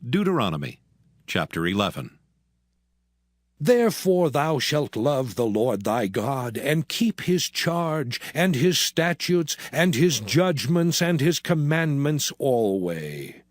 Deuteronomy chapter 11. Therefore thou shalt love the Lord thy God, and keep his charge, and his statutes, and his judgments, and his commandments alway.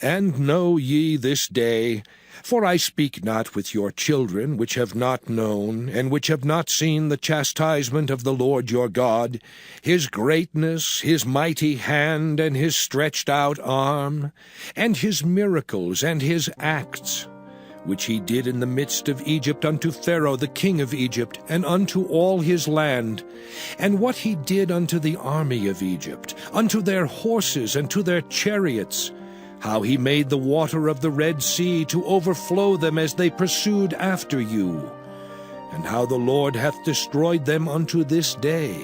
And know ye this day, for I speak not with your children, which have not known, and which have not seen the chastisement of the Lord your God, his greatness, his mighty hand, and his stretched out arm, and his miracles, and his acts, which he did in the midst of Egypt unto Pharaoh the king of Egypt, and unto all his land, and what he did unto the army of Egypt, unto their horses, and to their chariots, how he made the water of the Red Sea to overflow them as they pursued after you, and how the Lord hath destroyed them unto this day,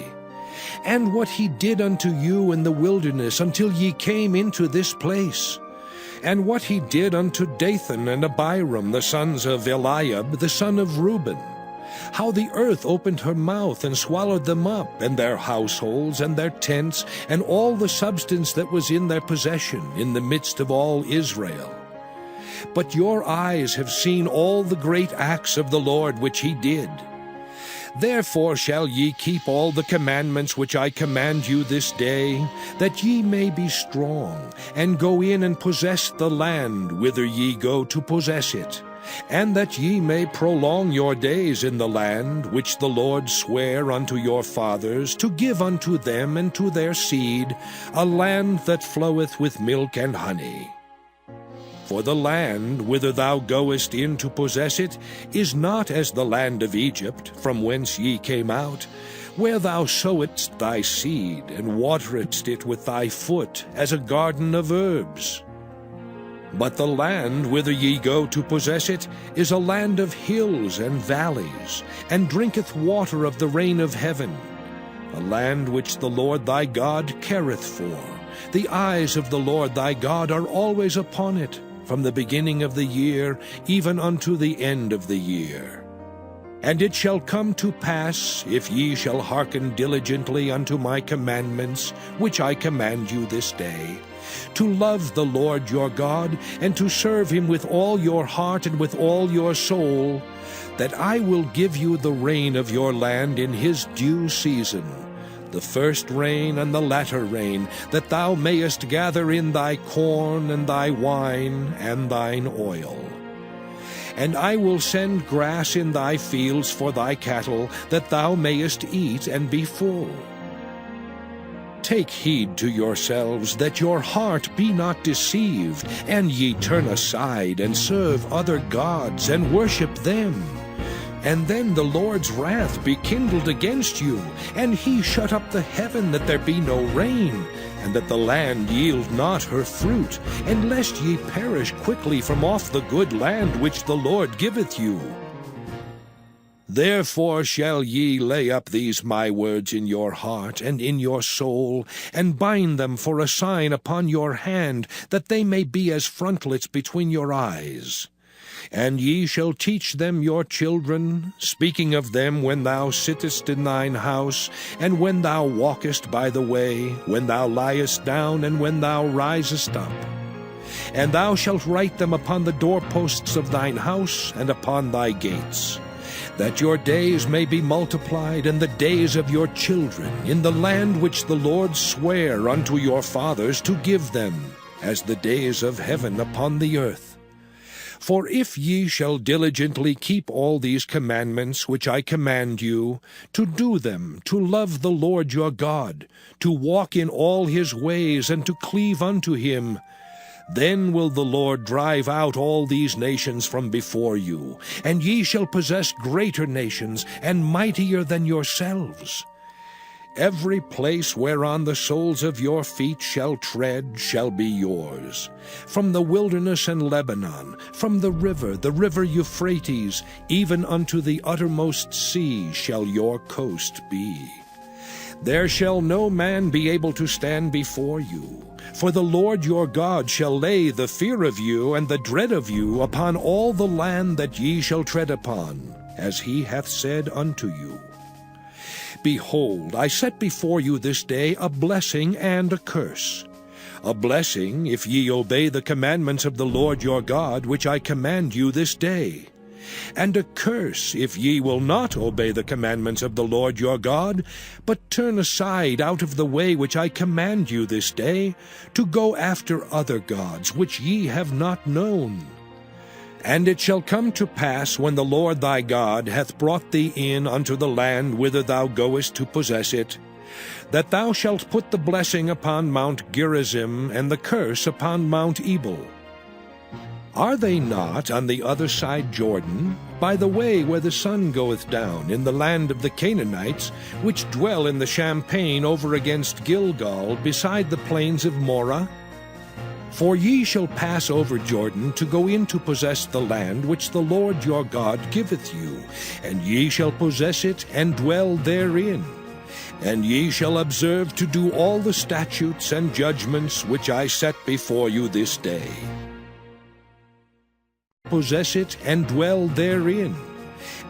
and what he did unto you in the wilderness until ye came into this place, and what he did unto Dathan and Abiram, the sons of Eliab, the son of Reuben, how the earth opened her mouth and swallowed them up, and their households, and their tents, and all the substance that was in their possession, in the midst of all Israel. But your eyes have seen all the great acts of the Lord which he did. Therefore shall ye keep all the commandments which I command you this day, that ye may be strong, and go in and possess the land whither ye go to possess it, and that ye may prolong your days in the land which the Lord sware unto your fathers, to give unto them and to their seed, a land that floweth with milk and honey. For the land whither thou goest in to possess it is not as the land of Egypt, from whence ye came out, where thou sowedst thy seed, and wateredst it with thy foot, as a garden of herbs. But the land whither ye go to possess it is a land of hills and valleys, and drinketh water of the rain of heaven, a land which the Lord thy God careth for. The eyes of the Lord thy God are always upon it, from the beginning of the year even unto the end of the year. And it shall come to pass, if ye shall hearken diligently unto my commandments, which I command you this day, to love the Lord your God, and to serve him with all your heart and with all your soul, that I will give you the rain of your land in his due season, the first rain and the latter rain, that thou mayest gather in thy corn and thy wine and thine oil. And I will send grass in thy fields for thy cattle, that thou mayest eat and be full. Take heed to yourselves, that your heart be not deceived, and ye turn aside and serve other gods, and worship them. And then the Lord's wrath be kindled against you, and he shut up the heaven, that there be no rain, and that the land yield not her fruit, and lest ye perish quickly from off the good land which the Lord giveth you. Therefore shall ye lay up these my words in your heart and in your soul, and bind them for a sign upon your hand, that they may be as frontlets between your eyes. And ye shall teach them your children, speaking of them when thou sittest in thine house, and when thou walkest by the way, when thou liest down, and when thou risest up. And thou shalt write them upon the doorposts of thine house, and upon thy gates, that your days may be multiplied, and the days of your children, in the land which the Lord sware unto your fathers to give them, as the days of heaven upon the earth. For if ye shall diligently keep all these commandments which I command you, to do them, to love the Lord your God, to walk in all his ways, and to cleave unto him, then will the Lord drive out all these nations from before you, and ye shall possess greater nations, and mightier than yourselves. Every place whereon the soles of your feet shall tread shall be yours. From the wilderness and Lebanon, from the river Euphrates, even unto the uttermost sea shall your coast be. There shall no man be able to stand before you, for the Lord your God shall lay the fear of you and the dread of you upon all the land that ye shall tread upon, as he hath said unto you. Behold, I set before you this day a blessing and a curse. a blessing if ye obey the commandments of the Lord your God, which I command you this day, and a curse if ye will not obey the commandments of the Lord your God, but turn aside out of the way which I command you this day, to go after other gods which ye have not known. And it shall come to pass, when the Lord thy God hath brought thee in unto the land whither thou goest to possess it, that thou shalt put the blessing upon Mount Gerizim, and the curse upon Mount Ebal. Are they not on the other side Jordan, by the way where the sun goeth down, in the land of the Canaanites, which dwell in the champaign over against Gilgal, beside the plains of Morah? For ye shall pass over Jordan to go in to possess the land which the Lord your God giveth you, and ye shall possess it and dwell therein. And ye shall observe to do all the statutes and judgments which I set before you this day. Possess it and dwell therein.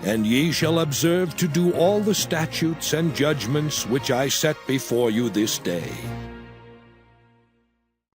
And ye shall observe to do all the statutes and judgments which I set before you this day.